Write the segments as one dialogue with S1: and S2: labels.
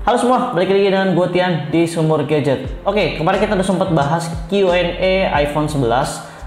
S1: Halo semua, balik lagi dengan gue Tian di Sumur Gadget. Oke, kemarin kita udah sempat bahas Q&A iPhone 11.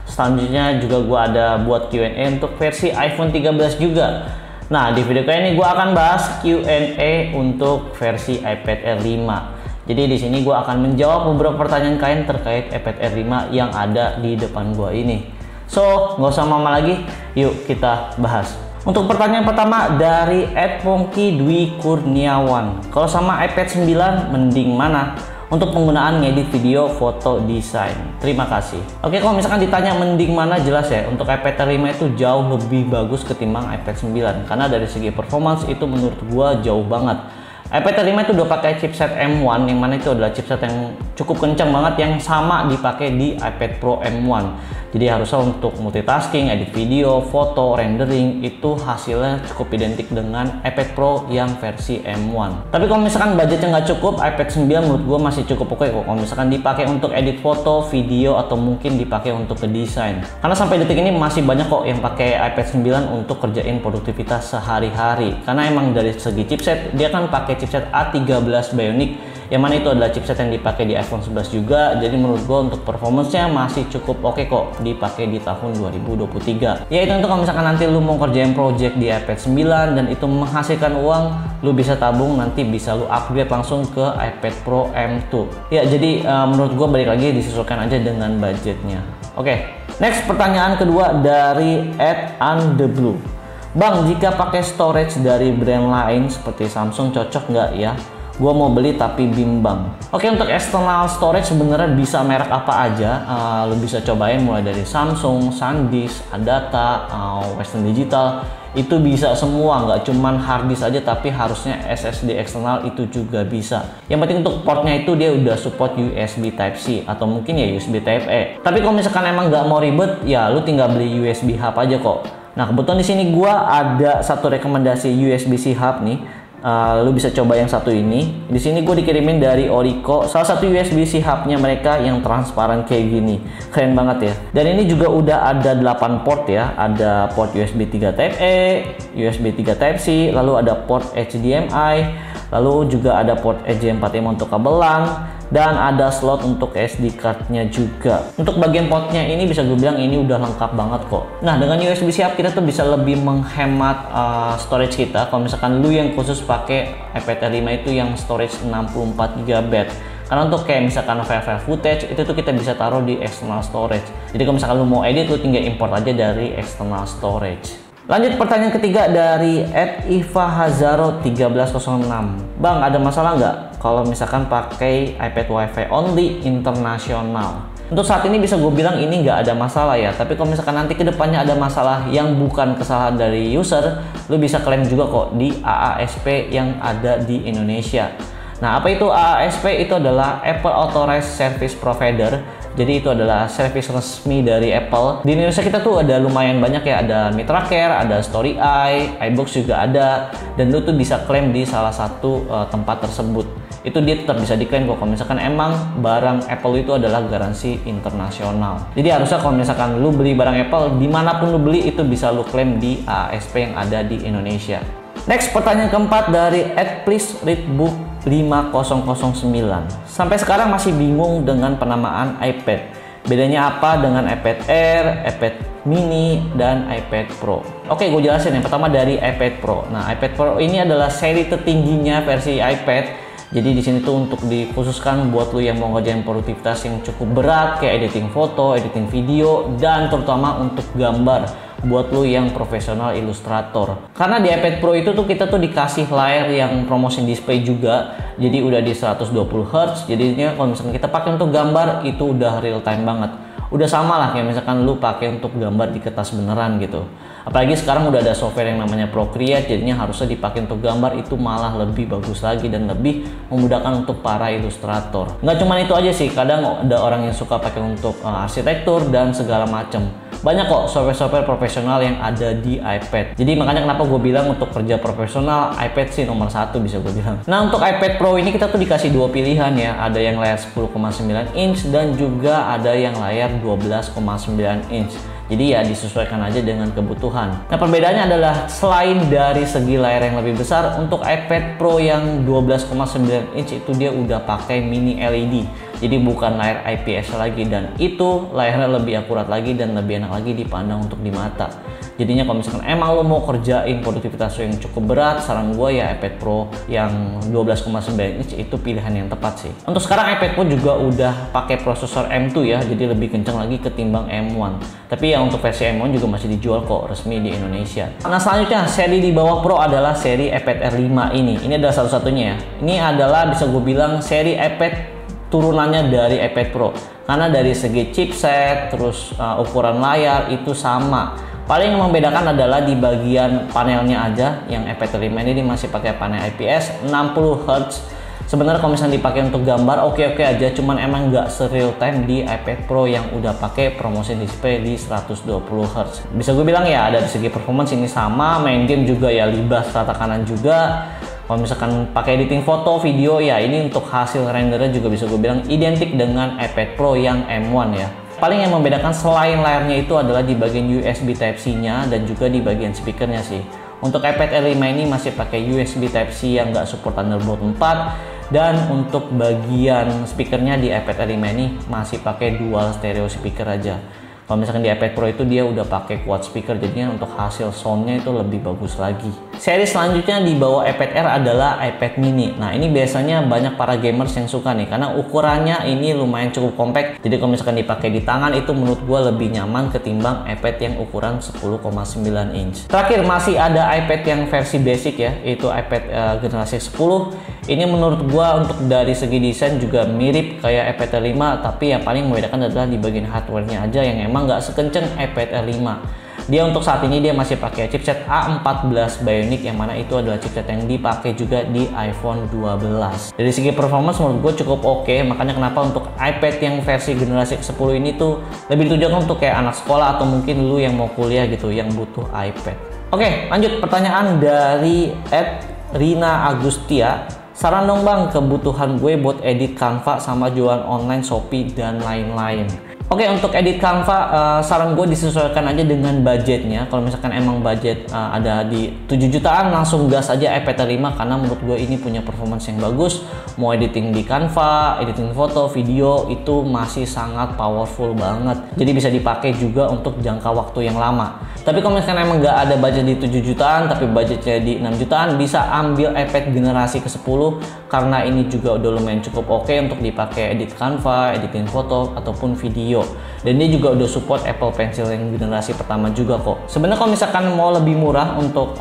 S1: Selanjutnya juga gue ada buat Q&A untuk versi iPhone 13 juga. Nah, di video kali ini gue akan bahas Q&A untuk versi iPad Air 5. Jadi di sini gue akan menjawab beberapa pertanyaan kalian terkait iPad Air 5 yang ada di depan gue ini. So, nggak usah lama lagi, yuk kita bahas. Untuk pertanyaan pertama dari @Pongki Dwi Kurniawan. Kalau sama iPad 9 mending mana untuk penggunaan ngedit video, foto, desain? Terima kasih. Oke, kalau misalkan ditanya mending mana, jelas ya, untuk iPad Air 5 itu jauh lebih bagus ketimbang iPad 9 karena dari segi performance itu menurut gua jauh banget. iPad Air 5 itu udah pakai chipset M1 yang mana itu adalah chipset yang cukup kencang banget yang sama dipakai di iPad Pro M1. Jadi harusnya untuk multitasking, edit video, foto, rendering itu hasilnya cukup identik dengan iPad Pro yang versi M1. Tapi kalau misalkan budgetnya nggak cukup, iPad 9 menurut gue masih cukup oke kok. Kalau misalkan dipakai untuk edit foto, video, atau mungkin dipakai untuk ke desain. Karena sampai detik ini masih banyak kok yang pakai iPad 9 untuk kerjain produktivitas sehari-hari. Karena emang dari segi chipset, dia kan pakai chipset A13 Bionic yang mana itu adalah chipset yang dipakai di iPhone 11 juga. Jadi menurut gue untuk performance-nya masih cukup oke kok dipakai di tahun 2023. Ya itu untuk kalau misalkan nanti lu mau kerjain project di iPad 9 dan itu menghasilkan uang, lu bisa tabung, nanti bisa lu upgrade langsung ke iPad Pro M2. Ya jadi menurut gue balik lagi disesuaikan aja dengan budgetnya. Oke, next pertanyaan kedua dari @antheblue. Bang, jika pakai storage dari brand lain seperti Samsung cocok nggak ya? Gua mau beli tapi bimbang. Oke, untuk external storage sebenarnya bisa merek apa aja. Lo bisa cobain mulai dari Samsung, SanDisk, Adata, Western Digital. Itu bisa semua, nggak cuman hard disk aja tapi harusnya SSD eksternal itu juga bisa. Yang penting untuk portnya itu dia udah support USB Type-C atau mungkin ya USB Type-A. Tapi kalau misalkan emang nggak mau ribet, ya lu tinggal beli USB hub aja kok. Nah, kebetulan di sini gua ada satu rekomendasi USB-C hub nih. Lu bisa coba yang satu ini. Di sini gue dikirimin dari Orico, salah satu USB-C hubnya mereka yang transparan kayak gini. Keren banget ya. Dan ini juga udah ada 8 port ya. Ada port USB 3 Type-A, USB 3 Type-C, lalu ada port HDMI, lalu juga ada port EJ45 untuk kabel LAN, dan ada slot untuk SD card-nya juga. Untuk bagian portnya ini bisa gue bilang ini udah lengkap banget kok. Nah, dengan USB-C hub kita tuh bisa lebih menghemat storage kita. Kalau misalkan lu yang khusus pakai iPad Air 5 itu yang storage 64 GB. Karena untuk kayak misalkan file-file footage itu tuh kita bisa taruh di external storage. Jadi kalau misalkan lu mau edit, lu tinggal import aja dari external storage. Lanjut pertanyaan ketiga dari @ivahazaro1306. Bang, ada masalah nggak kalau misalkan pakai iPad WiFi only internasional? Untuk saat ini bisa gue bilang ini nggak ada masalah ya. Tapi kalau misalkan nanti kedepannya ada masalah yang bukan kesalahan dari user, lu bisa klaim juga kok di AASP yang ada di Indonesia. Nah, apa itu AASP? Itu adalah Apple Authorized Service Provider. Jadi itu adalah service resmi dari Apple. Di Indonesia kita tuh ada lumayan banyak ya, ada MitraCare, ada StoryEye, iBox juga ada. Dan lu tuh bisa klaim di salah satu tempat tersebut. Itu dia tetap bisa diklaim kok kalau misalkan emang barang Apple itu adalah garansi internasional. Jadi harusnya kalau misalkan lu beli barang Apple, dimanapun lu beli itu bisa lu klaim di AASP yang ada di Indonesia. Next, pertanyaan keempat dari @pleasereadbook5009. Sampai sekarang masih bingung dengan penamaan iPad. Bedanya apa dengan iPad Air, iPad mini, dan iPad Pro? Oke, gue jelasin. Yang pertama dari iPad Pro. Nah, iPad Pro ini adalah seri tertingginya versi iPad. Jadi di sini tuh untuk dikhususkan buat lu yang mau ngerjain produktivitas yang cukup berat kayak editing foto, editing video, dan terutama untuk gambar buat lu yang profesional ilustrator. Karena di iPad Pro itu tuh kita tuh dikasih layar yang promotion display juga. Jadi udah di 120 Hz. Jadinya kalau misalkan kita pakai untuk gambar itu udah real time banget. Udah sama lah kayak misalkan lu pakai untuk gambar di kertas beneran gitu. Apalagi sekarang udah ada software yang namanya Procreate, jadinya harusnya dipakai untuk gambar itu malah lebih bagus lagi dan lebih memudahkan untuk para ilustrator. Nggak cuma itu aja sih, kadang ada orang yang suka pakai untuk arsitektur dan segala macam. Banyak kok software-software profesional yang ada di iPad. Jadi makanya kenapa gue bilang untuk kerja profesional iPad sih nomor 1 bisa gue bilang. Nah, untuk iPad Pro ini kita tuh dikasih dua pilihan ya. Ada yang layar 10,9 inch dan juga ada yang layar 12,9 inch. Jadi ya disesuaikan aja dengan kebutuhan. Nah, perbedaannya adalah selain dari segi layar yang lebih besar, untuk iPad Pro yang 12,9 inch itu dia udah pakai mini LED. Jadi bukan layar IPS lagi, dan itu layarnya lebih akurat lagi dan lebih enak lagi dipandang untuk di mata. Jadinya kalau misalkan emang lo mau kerjain produktivitas yang cukup berat, saran gue ya iPad Pro yang 12,9 inch itu pilihan yang tepat sih. Untuk sekarang iPad Pro juga udah pakai prosesor M2 ya, jadi lebih kencang lagi ketimbang M1. Tapi ya untuk versi M1 juga masih dijual kok resmi di Indonesia. Nah, selanjutnya seri di bawah Pro adalah seri iPad Air 5 ini. Ini adalah satu-satunya ya. Ini adalah bisa gue bilang seri iPad turunannya dari iPad Pro. Karena dari segi chipset, terus ukuran layar itu sama. Paling yang membedakan adalah di bagian panelnya aja, yang iPad 5 ini masih pakai panel IPS 60 Hz. Sebenarnya kalau misalnya dipakai untuk gambar oke-oke aja, cuman emang nggak se-real time di iPad Pro yang udah pakai promosi display di 120 Hz. Bisa gue bilang ya dari segi performance ini sama, main game juga ya libas rata kanan juga. Kalau misalkan pakai editing foto, video ya ini untuk hasil rendernya juga bisa gue bilang identik dengan iPad Pro yang M1 ya. Paling yang membedakan selain layarnya itu adalah di bagian USB Type-C-nya dan juga di bagian speakernya sih. Untuk iPad Air 5 ini masih pakai USB Type-C yang nggak support Thunderbolt 4, dan untuk bagian speakernya di iPad Air 5 ini masih pakai dual stereo speaker aja. Kalau misalkan di iPad Pro itu dia udah pakai quad speaker, jadinya untuk hasil soundnya itu lebih bagus lagi. Seri selanjutnya di bawah iPad Air adalah iPad Mini. Nah, ini biasanya banyak para gamers yang suka nih, karena ukurannya ini lumayan cukup compact. Jadi kalau misalkan dipakai di tangan itu menurut gue lebih nyaman ketimbang iPad yang ukuran 10,9 inch. Terakhir masih ada iPad yang versi basic ya, yaitu iPad generasi 10. Ini menurut gue untuk dari segi desain juga mirip kayak iPad Air 5, tapi yang paling membedakan adalah di bagian hardware-nya aja yang emang nggak sekenceng iPad Air 5. Dia untuk saat ini dia masih pakai chipset A14 Bionic, yang mana itu adalah chipset yang dipakai juga di iPhone 12. Dari segi performance menurut gue cukup oke, makanya kenapa untuk iPad yang versi generasi ke-10 ini tuh lebih ditujukan untuk kayak anak sekolah atau mungkin lu yang mau kuliah gitu yang butuh iPad. Oke, lanjut pertanyaan dari @Rina Agustia. Saran dong bang, kebutuhan gue buat edit Canva sama jualan online Shopee dan lain-lain. Oke, untuk edit Canva, saran gue disesuaikan aja dengan budgetnya. Kalau misalkan emang budget ada di 7 jutaan, langsung gas aja iPad Air 5, karena menurut gue ini punya performance yang bagus. Mau editing di Canva, editing foto, video, itu masih sangat powerful banget. Jadi bisa dipakai juga untuk jangka waktu yang lama. Tapi kalau misalkan emang nggak ada budget di 7 jutaan, tapi budgetnya di 6 jutaan, bisa ambil iPad generasi ke-10, karena ini juga udah lumayan cukup oke untuk dipakai edit Canva, editing foto, ataupun video. Dan dia juga udah support Apple Pencil yang generasi pertama juga kok. Sebenarnya kalau misalkan mau lebih murah untuk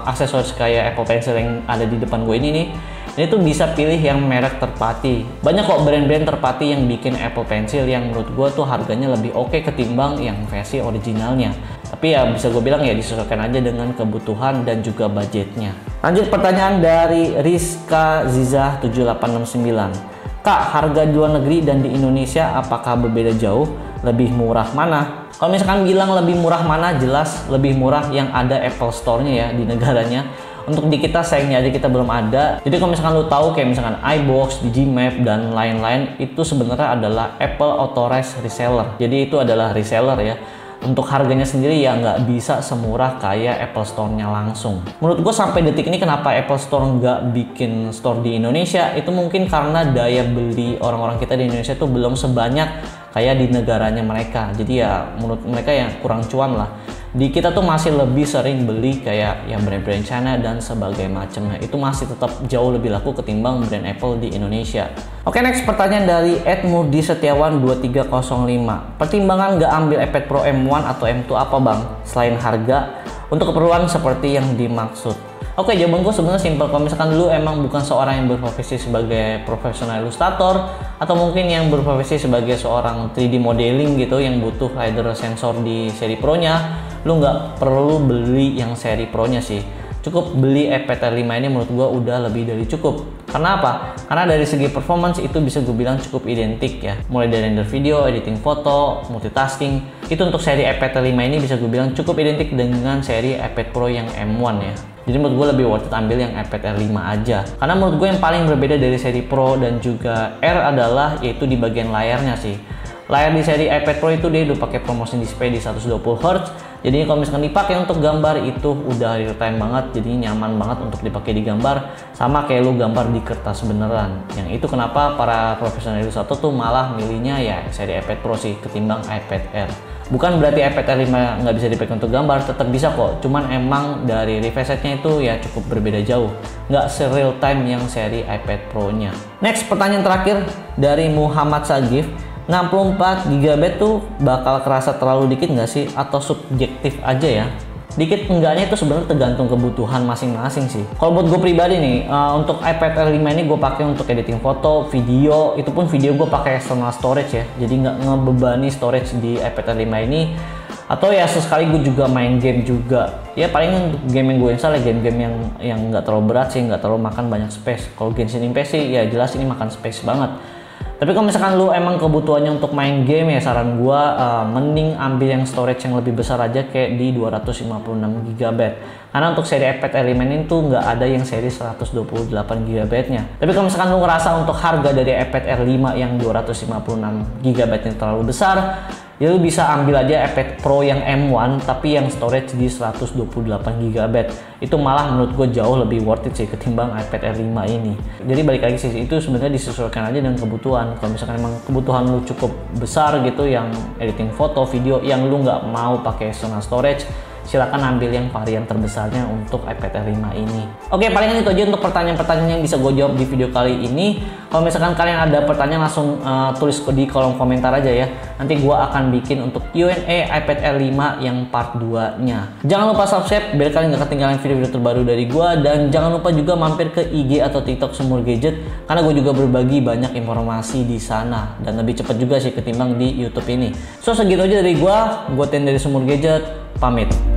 S1: aksesoris kayak Apple Pencil yang ada di depan gue ini tuh bisa pilih yang merek third party. Banyak kok brand-brand third party yang bikin Apple Pencil yang menurut gue tuh harganya lebih oke ketimbang yang versi originalnya. Tapi ya bisa gue bilang ya disesuaikan aja dengan kebutuhan dan juga budgetnya. Lanjut pertanyaan dari Rizka Ziza 7869. Kak, harga di luar negeri dan di Indonesia apakah berbeda jauh? Lebih murah mana? Kalau misalkan bilang lebih murah mana, jelas lebih murah yang ada Apple Store-nya ya di negaranya. Untuk di kita sayangnya aja kita belum ada. Jadi kalau misalkan lu tahu kayak misalkan iBox, Digimap dan lain-lain, itu sebenarnya adalah Apple Authorized Reseller. Jadi itu adalah reseller ya. Untuk harganya sendiri ya nggak bisa semurah kayak Apple Store-nya langsung. Menurut gue sampai detik ini kenapa Apple Store nggak bikin store di Indonesia, itu mungkin karena daya beli orang-orang kita di Indonesia itu belum sebanyak kayak di negaranya mereka. Jadi ya menurut mereka ya kurang cuan lah. Di kita tuh masih lebih sering beli kayak yang brand-brand China dan sebagainya macamnya. Itu masih tetap jauh lebih laku ketimbang brand Apple di Indonesia. Oke, next pertanyaan dari Edmudi Setiawan 2305. Pertimbangan nggak ambil iPad Pro M1 atau M2 apa bang? Selain harga, untuk keperluan seperti yang dimaksud. Oke, jawaban gue sebenarnya simpel. Kalau misalkan lu emang bukan seorang yang berprofesi sebagai profesional ilustrator, atau mungkin yang berprofesi sebagai seorang 3D modeling gitu yang butuh LiDAR sensor di seri Pro-nya, lu nggak perlu beli yang seri Pro-nya sih. Cukup beli iPad Air 5 ini menurut gue udah lebih dari cukup. Karena apa? Karena dari segi performance itu bisa gue bilang cukup identik ya. Mulai dari render video, editing foto, multitasking. Itu untuk seri iPad Air 5 ini bisa gue bilang cukup identik dengan seri iPad Pro yang M1 ya. Jadi menurut gue lebih worth it ambil yang iPad Air 5 aja. Karena menurut gue yang paling berbeda dari seri Pro dan juga Air adalah yaitu di bagian layarnya sih. layar di seri iPad Pro itu dia udah pakai ProMotion display di 120Hz. Jadi kalau misalkan dipakai untuk gambar itu udah real time banget, jadi nyaman banget untuk dipakai di gambar, sama kayak lu gambar di kertas beneran. Yang itu kenapa para profesional ilustrator tuh malah milihnya ya seri iPad Pro sih ketimbang iPad Air. Bukan berarti iPad Air 5 nggak bisa dipakai untuk gambar, tetap bisa kok. Cuman emang dari refresh rate-nya itu ya cukup berbeda jauh, nggak se-real time yang seri iPad Pro-nya. Next, pertanyaan terakhir dari Muhammad Sagif. 64 GB tuh bakal kerasa terlalu dikit nggak sih, atau subjektif aja ya? Dikit enggaknya itu sebenarnya tergantung kebutuhan masing-masing sih. Kalau buat gue pribadi nih, untuk iPad Air 5 ini gue pakai untuk editing foto, video, itu pun video gue pakai external storage ya, jadi nggak ngebebani storage di iPad Air 5 ini. Atau ya sesekali gue juga main game juga. Ya paling untuk game yang gue install ya game-game yang nggak terlalu berat sih, nggak terlalu makan banyak space. Kalau Genshin Impact sih ya jelas ini makan space banget. Tapi kalau misalkan lu emang kebutuhannya untuk main game ya saran gua mending ambil yang storage yang lebih besar aja kayak di 256 GB. Karena untuk seri iPad Air 5 ini tuh nggak ada yang seri 128 GB nya. Tapi kalau misalkan lu ngerasa untuk harga dari iPad Air 5 yang 256 GB nya terlalu besar, ya lu bisa ambil aja iPad Pro yang M1 tapi yang storage di 128 GB. Itu malah menurut gue jauh lebih worth it sih ketimbang iPad Air 5 ini. Jadi balik lagi sih, itu sebenarnya disesuaikan aja dengan kebutuhan. Kalau misalkan emang kebutuhan lu cukup besar gitu, yang editing foto, video, yang lu nggak mau pakai external storage, silakan ambil yang varian terbesarnya untuk iPad Air 5 ini. Oke, palingan itu aja untuk pertanyaan-pertanyaan yang bisa gue jawab di video kali ini. Kalau misalkan kalian ada pertanyaan langsung tulis di kolom komentar aja ya. Nanti gue akan bikin untuk Q&A iPad Air 5 yang part 2-nya. Jangan lupa subscribe biar kalian gak ketinggalan video-video terbaru dari gue. Dan jangan lupa juga mampir ke IG atau TikTok Sumur Gadget, karena gue juga berbagi banyak informasi di sana. Dan lebih cepat juga sih ketimbang di YouTube ini. So segitu aja dari gue Tim dari Sumur Gadget, pamit.